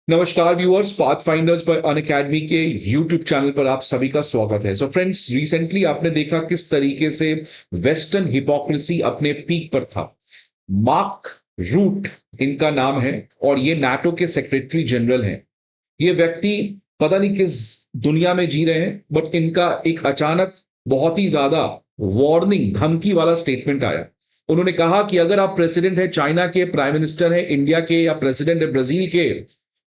नमस्कार viewers, Pathfinders पर Unacademy के यूट्यूब चैनल पर आप सभी का स्वागत है। सो फ्रेंड्स, रिसेंटली आपने देखा किस तरीके से वेस्टर्न हिपोक्रेसी अपने पीक पर था। मार्क रूट इनका नाम है और ये नाटो के सेक्रेटरी जनरल हैं। ये व्यक्ति पता नहीं किस दुनिया में जी रहे हैं, बट इनका एक अचानक बहुत ही ज्यादा वार्निंग धमकी वाला स्टेटमेंट आया। उन्होंने कहा कि अगर आप प्रेसिडेंट है चाइना के, प्राइम मिनिस्टर है इंडिया के, या प्रेसिडेंट है ब्राजील के,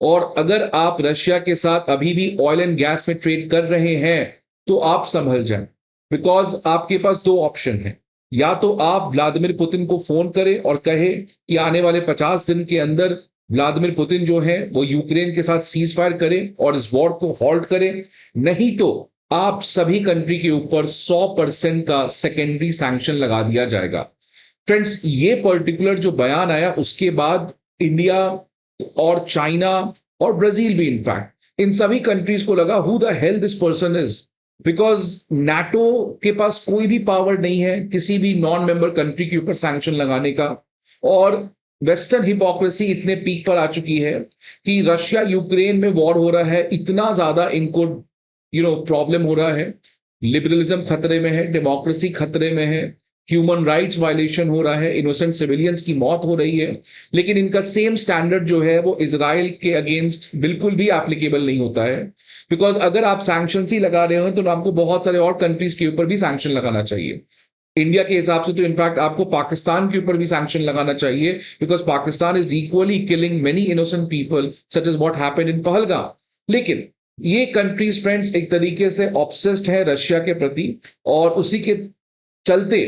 और अगर आप रशिया के साथ अभी भी ऑयल एंड गैस में ट्रेड कर रहे हैं तो आप संभल जाएं। बिकॉज आपके पास दो ऑप्शन है। या तो आप व्लादिमीर पुतिन को फोन करें और कहे कि आने वाले 50 दिन के अंदर व्लादिमीर पुतिन जो है वो यूक्रेन के साथ सीज फायर करें और इस वॉर को हॉल्ट करें। नहीं तो आप सभी कंट्री के ऊपर 100% का सेकेंडरी सैंक्शन लगा दिया जाएगा। फ्रेंड्स, ये पर्टिकुलर जो बयान आया उसके बाद इंडिया और चाइना और ब्राजील भी, इनफैक्ट इन सभी कंट्रीज को लगा who the hell this person is. Because NATO के पास कोई भी पावर नहीं है किसी भी नॉन मेंबर कंट्री के ऊपर सैंक्शन लगाने का। और वेस्टर्न हिपोक्रेसी इतने पीक पर आ चुकी है कि रशिया यूक्रेन में वॉर हो रहा है, इतना ज्यादा इनको प्रॉब्लम हो रहा है। लिबरलिज्म खतरे में है, डेमोक्रेसी खतरे में है, ह्यूमन राइट्स वायलेशन हो रहा है, इनोसेंट सिविलियंस की मौत हो रही है। लेकिन इनका सेम स्टैंडर्ड जो है वो इजराइल के अगेंस्ट बिल्कुल भी एप्लीकेबल नहीं होता है। बिकॉज अगर आप सैंक्शन ही लगा रहे हो तो आपको बहुत सारे और कंट्रीज के ऊपर भी सैंक्शन लगाना चाहिए। इंडिया के हिसाब से तो इनफैक्ट आपको पाकिस्तान के ऊपर भी सैंक्शन लगाना चाहिए, because Pakistan is equally killing many innocent people such is what happened in Pahalgam. लेकिन ये कंट्रीज फ्रेंड्स एक तरीके से ऑब्सेस्ड है रशिया के प्रति, और उसी के चलते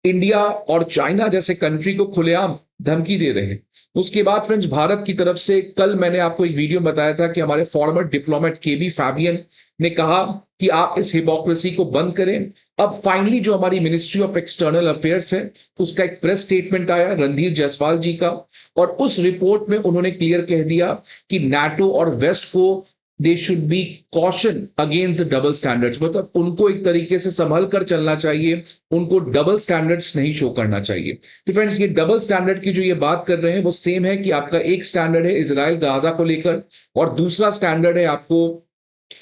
इंडिया और चाइना जैसे कंट्री को खुलेआम धमकी दे रहे हैं। उसके बाद फ्रेंड्स, भारत की तरफ से कल मैंने आपको एक वीडियो बताया था कि हमारे फॉर्मर डिप्लोमेट केबी फैबियन ने कहा कि आप इस हिपोक्रेसी को बंद करें। अब फाइनली जो हमारी मिनिस्ट्री ऑफ एक्सटर्नल अफेयर्स है उसका एक प्रेस स्टेटमेंट आया रणधीर जायसवाल जी का, और उस रिपोर्ट में उन्होंने क्लियर कह दिया कि नाटो और वेस्ट को they should be caution against the double standards. मतलब उनको एक तरीके से संभल कर चलना चाहिए, उनको डबल स्टैंडर्ड्स नहीं शो करना चाहिए। तो फ्रेंड्स, ये डबल स्टैंडर्ड की जो ये बात कर रहे हैं वो सेम है कि आपका एक स्टैंडर्ड है इजराइल गाजा को लेकर, और दूसरा स्टैंडर्ड है आपको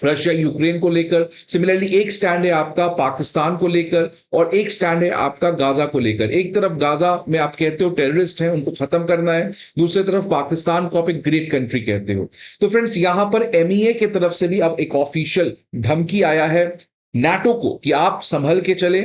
रशिया यूक्रेन को लेकर। सिमिलरली एक स्टैंड है आपका पाकिस्तान को लेकर, और एक स्टैंड है आपका गाजा को लेकर। एक तरफ गाजा में आप कहते हो टेररिस्ट हैं, उनको खत्म करना है, दूसरी तरफ पाकिस्तान को आप एक ग्रेट कंट्री कहते हो। तो फ्रेंड्स, यहां पर एमईए की तरफ से भी अब एक ऑफिशियल धमकी आया है नाटो को कि आप संभल के चले,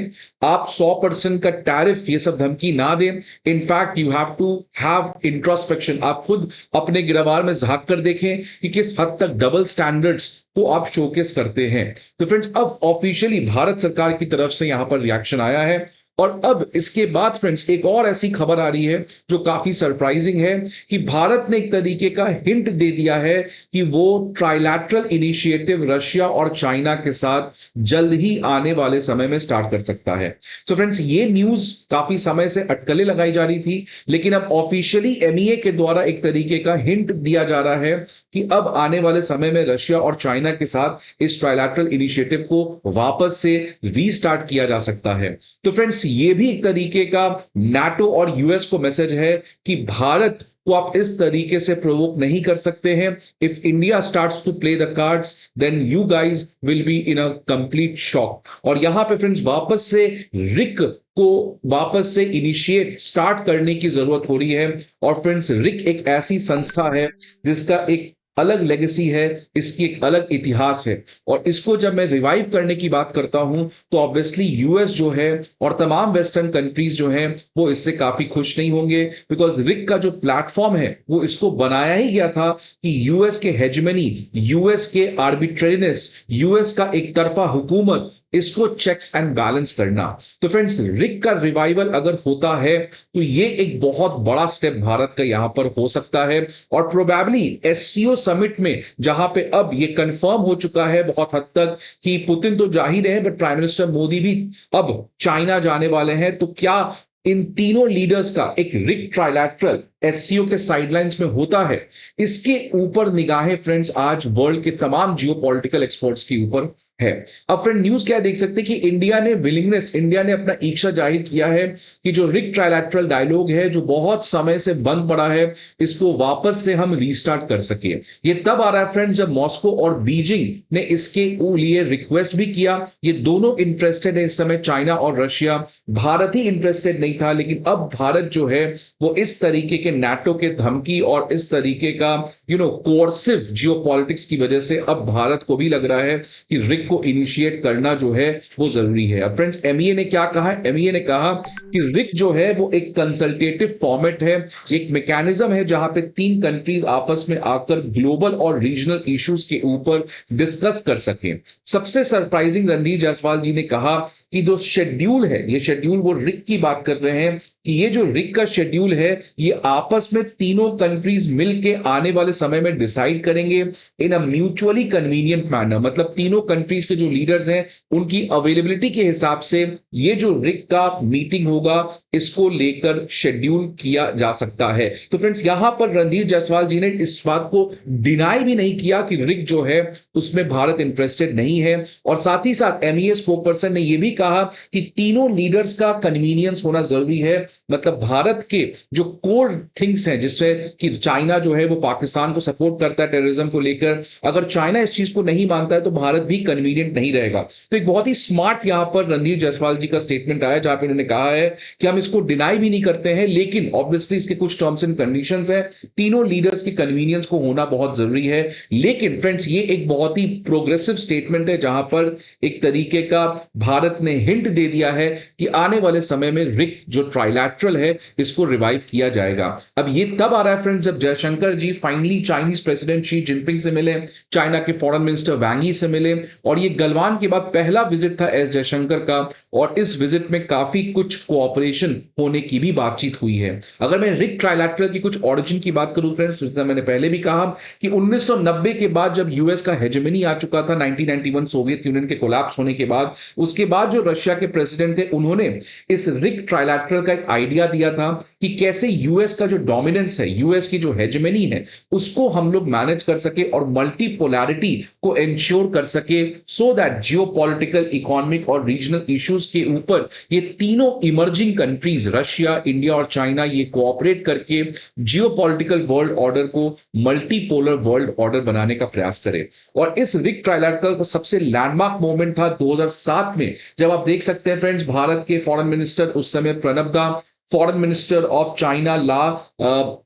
आप 100% का टैरिफ ये सब धमकी ना दें। In fact you have to have introspection, आप खुद अपने गिरबान में झांक कर देखें कि किस हद तक डबल स्टैंडर्ड्स को आप शोकेस करते हैं। तो फ्रेंड्स, अब ऑफिशियली भारत सरकार की तरफ से यहां पर रिएक्शन आया है। और अब इसके बाद फ्रेंड्स एक और ऐसी खबर आ रही है जो काफी सरप्राइजिंग है कि भारत ने एक तरीके का हिंट दे दिया है कि वो ट्राइलैटरल इनिशिएटिव रशिया और चाइना के साथ जल्द ही आने वाले समय में स्टार्ट कर सकता है। तो फ्रेंड्स, ये न्यूज काफी समय से अटकलें लगाई जा रही थी, लेकिन अब ऑफिशियली एमईए के द्वारा एक तरीके का हिंट दिया जा रहा है कि अब आने वाले समय में रशिया और चाइना के साथ इस ट्राइलैटरल इनिशिएटिव को वापस से रीस्टार्ट किया जा सकता है। तो फ्रेंड्स, ये भी एक तरीके का नाटो और यूएस को मैसेज है कि भारत को आप इस तरीके से प्रोवोक नहीं कर सकते हैं। If India starts to play the cards then you guys will be in a complete shock. और यहां पे फ्रेंड्स वापस से रिक को वापस से इनिशिएट स्टार्ट करने की जरूरत हो रही है। और फ्रेंड्स, रिक एक ऐसी संस्था है जिसका एक अलग लेगेसी है, इसकी एक अलग इतिहास है, और इसको जब मैं रिवाइव करने की बात करता हूं तो ऑब्वियसली यूएस जो है और तमाम वेस्टर्न कंट्रीज जो हैं वो इससे काफी खुश नहीं होंगे। बिकॉज रिक का जो प्लेटफॉर्म है वो इसको बनाया ही गया था कि यूएस के हेजमनी, यूएस के आर्बिट्रेरियस, यूएस का एक तरफा हुकूमत, इसको चेक्स एंड बैलेंस करना। तो फ्रेंड्स, रिक का रिवाइवल अगर होता है तो ये एक बहुत बड़ा स्टेप भारत का यहां पर हो सकता है। और प्रोबेबली एससीओ समिट में, जहां पे अब ये कंफर्म हो चुका है बहुत हद तक कि पुतिन तो जा ही रहे हैं, बट प्राइम मिनिस्टर मोदी भी अब चाइना जाने वाले हैं, तो क्या इन तीनों लीडर्स का एक रिक ट्राइलैटरल एससीओ के साइडलाइंस में होता है? इसके ऊपर निगाहें फ्रेंड्स आज वर्ल्ड के तमाम जियोपॉलिटिकल एक्सपर्ट्स के ऊपर है। अब फ्रेंड न्यूज क्या देख सकते हैं कि इंडिया ने अपना इच्छा जाहिर किया है कि जो रिक ट्राइलैटरल डायलॉग है जो बहुत समय से बंद पड़ा है, इसको वापस से हम रीस्टार्ट कर सके। ये तब आ रहा है फ्रेंड्स जब मॉस्को और बीजिंग ने इसके लिए रिक्वेस्ट भी किया। ये दोनों इंटरेस्टेड है इस समय, चाइना और रशिया। भारत ही इंटरेस्टेड नहीं था, लेकिन अब भारत जो है वो इस तरीके के नाटो के धमकी और इस तरीके का कोर्सिव जियोपॉलिटिक्स की वजह से अब भारत को भी लग रहा है कि रिक को इनिशिएट करना जो है वो जरूरी है। अब फ्रेंड्स एमईए ने क्या कहा? एमईए ने कहा कि रिक जो है वो एक कंसल्टेटिव फॉर्मेट है, एक मैकेनिज्म है जहां पे 3 कंट्रीज आपस में आकर ग्लोबल और रीजनल इश्यूज के ऊपर डिस्कस कर सके। सबसे सरप्राइजिंग रणधीर जायसवाल जी ने कहा कि जो शेड्यूल है, ये शेड्यूल वो रिक की बात कर रहे हैं कि ये जो रिक का शेड्यूल है ये आपस में तीनों कंट्रीज मिलके आने वाले समय में डिसाइड करेंगे इन अ म्यूचुअली कन्वीनियंट मैनर। मतलब तीनों कंट्रीज के जो लीडर्स हैं उनकी अवेलेबिलिटी के हिसाब से ये जो रिक का मीटिंग होगा इसको लेकर शेड्यूल किया जा सकता है। तो फ्रेंड्स यहां पर रणधीर जायसवाल जी ने इस बात को डिनाई भी नहीं किया कि रिक जो है उसमें भारत इंटरेस्टेड नहीं है, और साथ ही साथ एमईए स्पोकपर्सन ने यह भी कहा कि तीनों लीडर्स का कन्वीनियंस होना जरूरी है। मतलब भारत के जो कोर थिंग्स हैं जिससे कि चाइना जो है वो पाकिस्तान को सपोर्ट करता है टेररिज्म को लेकर, अगर चाइना इस चीज को नहीं मानता है तो भारत भी कन्वीनियंट नहीं रहेगा। तो एक बहुत ही स्मार्ट यहां पर रणधीर जायसवाल जी का स्टेटमेंट आया जहां पर उन्होंने कहा है कि हम इसको डिनाई भी नहीं करते हैं, लेकिन ऑब्वियसली इसके कुछ टर्म्स एंड कंडीशंस हैं, तीनों लीडर्स के कन्वीनियंस को होना बहुत जरूरी है। लेकिन फ्रेंड्स ये एक बहुत ही प्रोग्रेसिव स्टेटमेंट है जहां पर एक तरीके का भारत ने हिंट दे दिया है कि आने वाले समय में रिक जो ट्राइलैटरल है इसको रिवाइव किया जाएगा। अब ये तब आ रहा है फ्रेंड्स जब Jaishankar ji finally Chinese president Xi Jinping से मिले, चाइना के फॉरेन मिनिस्टर वांग यी से मिले, और ये गलवान के बाद पहला विजिट था एस जयशंकर का, और इस विजिट में काफी कुछ कोऑपरेशन होने की भी बातचीत हुई है। अगर मैं रिक ट्राइलैटरल की कुछ ऑरिजिन की बात करूं फ्रेंड्स, जैसा मैंने पहले भी कहा कि 1990 के बाद जब यूएस का हेजेमनी आ चुका था, 1991 सोवियत यूनियन के कोलैप्स होने के बाद, उसके बाद जो रशिया के प्रेसिडेंट थे उन्होंने इस रिक ट्राइलैटरल का एक आइडिया दिया था कि कैसे यूएस का जो डोमिनेंस है, यूएस की जो हेजेमनी है, उसको हम लोग मैनेज कर सके और मल्टीपोलैरिटी को इंश्योर कर सके, सो दैट जियोपॉलिटिकल, इकोनॉमिक और रीजनल इश्यूज के ऊपर ये तीनों इमर्जिंग कंट्रीज रशिया, इंडिया और चाइना ये कोऑपरेट करके जियोपॉलिटिकल वर्ल्ड ऑर्डर को मल्टीपोलर वर्ल्ड ऑर्डर बनाने का प्रयास करें। और इस रिक ट्राइलैटरल का सबसे लैंडमार्क मोमेंट था 2007 में, जब आप देख सकते हैं फ्रेंड्स भारत के फॉरेन मिनिस्टर उस समय प्रणब दा, फॉरेन मिनिस्टर ऑफ चाइना ला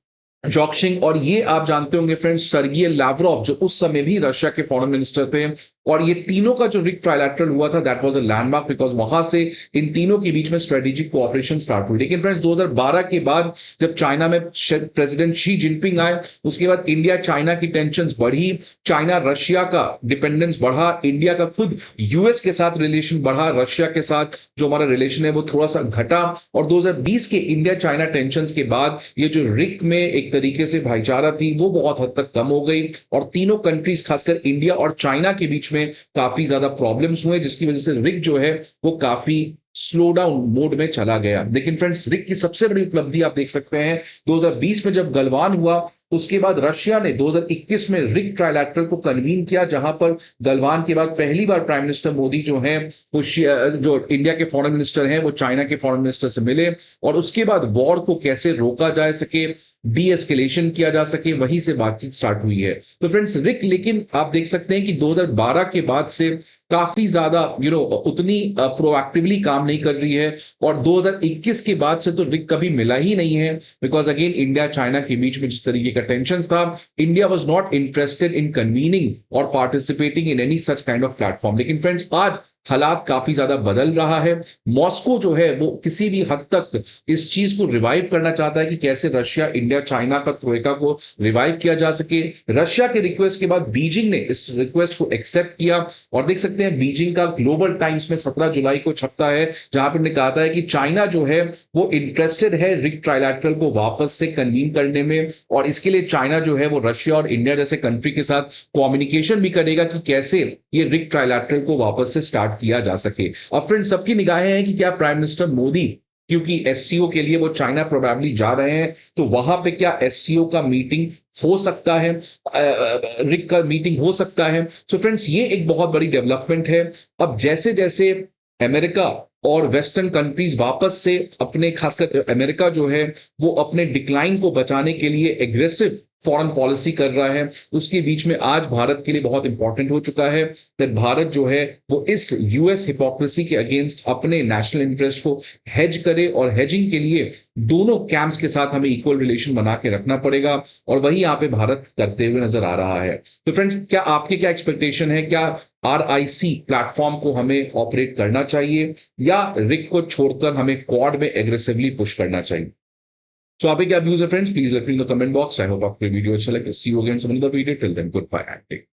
जॉक्सिंग, और ये आप जानते होंगे फ्रेंड्स सर्गिय लावरोव जो उस समय भी रशिया के फॉरेन मिनिस्टर थे, और ये तीनों का जो रिक ट्राइलैटरल हुआ था that was a landmark because वहां से इन तीनों के बीच में स्ट्रेटेजिक कोऑपरेशन स्टार्ट हुई। लेकिन फ्रेंड्स 2012 के बाद जब चाइना में प्रेसिडेंट शी जिनपिंग आए, उसके बाद इंडिया चाइना की टेंशंस बढ़ी, चाइना रशिया का डिपेंडेंस बढ़ा, इंडिया का खुद यूएस के साथ रिलेशन बढ़ा, रशिया के साथ जो हमारा रिलेशन है वो थोड़ा सा घटा, और 2020 के इंडिया चाइना टेंशंस के बाद ये जो रिक में एक तरीके से भाईचारा थी वो बहुत हद तक कम हो गई, और तीनों कंट्रीज खासकर इंडिया और चाइना के बीच में काफी ज्यादा प्रॉब्लम्स हुए, जिसकी वजह से रिक जो है वो काफी स्लो डाउन मोड में चला गया। लेकिन फ्रेंड्स रिक की सबसे बड़ी उपलब्धि आप देख सकते हैं 2020 में जब गलवान हुआ, उसके बाद रशिया ने 2021 में रिक ट्राइलैटरल को कन्वीन किया, जहां पर गलवान के बाद पहली बार प्राइम मिनिस्टर मोदी जो हैं वो जो इंडिया के फॉरेन मिनिस्टर हैं वो चाइना के फॉरेन मिनिस्टर से मिले, और उसके बाद वॉर को कैसे रोका जा सके, डी एस्केलेशन किया जा सके, वहीं से बातचीत स्टार्ट हुई है। तो फ्रेंड्स रिक, लेकिन आप देख सकते हैं कि 2012 के बाद से काफी ज्यादा उतनी प्रोएक्टिवली काम नहीं कर रही है, और 2021 के बाद से तो रिक कभी मिला ही नहीं है, बिकॉज अगेन इंडिया चाइना के बीच में जिस तरीके का टेंशन था, India was not interested in convening or participating in any such kind of platform. लेकिन फ्रेंड्स आज हालात काफी ज्यादा बदल रहा है। मॉस्को जो है वो किसी भी हद तक इस चीज को रिवाइव करना चाहता है कि कैसे रशिया, इंडिया, चाइना का ट्रोइका को रिवाइव किया जा सके। रशिया के रिक्वेस्ट के बाद बीजिंग ने इस रिक्वेस्ट को एक्सेप्ट किया, और देख सकते हैं बीजिंग का ग्लोबल टाइम्स में 17 जुलाई को छपता है, जहां पर उन्होंने कहा था कि चाइना जो है वो इंटरेस्टेड है रिक ट्राइलैटरल को वापस से कन्वीन करने में, और इसके लिए चाइना जो है वो रशिया और इंडिया जैसे कंट्री के साथ कम्युनिकेशन भी करेगा कि कैसे ये रिक ट्राइलैटरल को वापस से स्टार्ट किया जा सके। अब फ्रेंड्स सबकी निगाहें हैं कि क्या प्राइम मिनिस्टर मोदी क्योंकि एससीओ के लिए वो चाइना प्रोबेबली जा रहे हैं, तो वहां पे क्या एससीओ का मीटिंग हो सकता है, रिक का मीटिंग हो सकता है। सो फ्रेंड्स, ये एक बहुत बड़ी डेवलपमेंट है। अब जैसे जैसे अमेरिका और वेस्टर्न कंट्रीज वापस से अपने, खासकर अमेरिका जो है वो अपने डिक्लाइन को बचाने के लिए एग्रेसिव फॉरेन पॉलिसी कर रहा है, उसके बीच में आज भारत के लिए बहुत इंपॉर्टेंट हो चुका है कि भारत जो है वो इस यूएस हिपोक्रेसी के अगेंस्ट अपने नेशनल इंटरेस्ट को हेज करे, और हेजिंग के लिए दोनों कैंप्स के साथ हमें इक्वल रिलेशन बना के रखना पड़ेगा, और वही यहाँ पे भारत करते हुए नजर आ रहा है। तो फ्रेंड्स, क्या आपके क्या एक्सपेक्टेशन है? क्या आरआईसी प्लेटफॉर्म को हमें ऑपरेट करना चाहिए, या रिक को छोड़कर हमें क्वाड में एग्रेसिवली पुश करना चाहिए? सो आपके क्या व्यूज है friends? Please let me in the comment box. I hope आपको वीडियो अच्छा लगे। See you again some another video. Till then, goodbye and take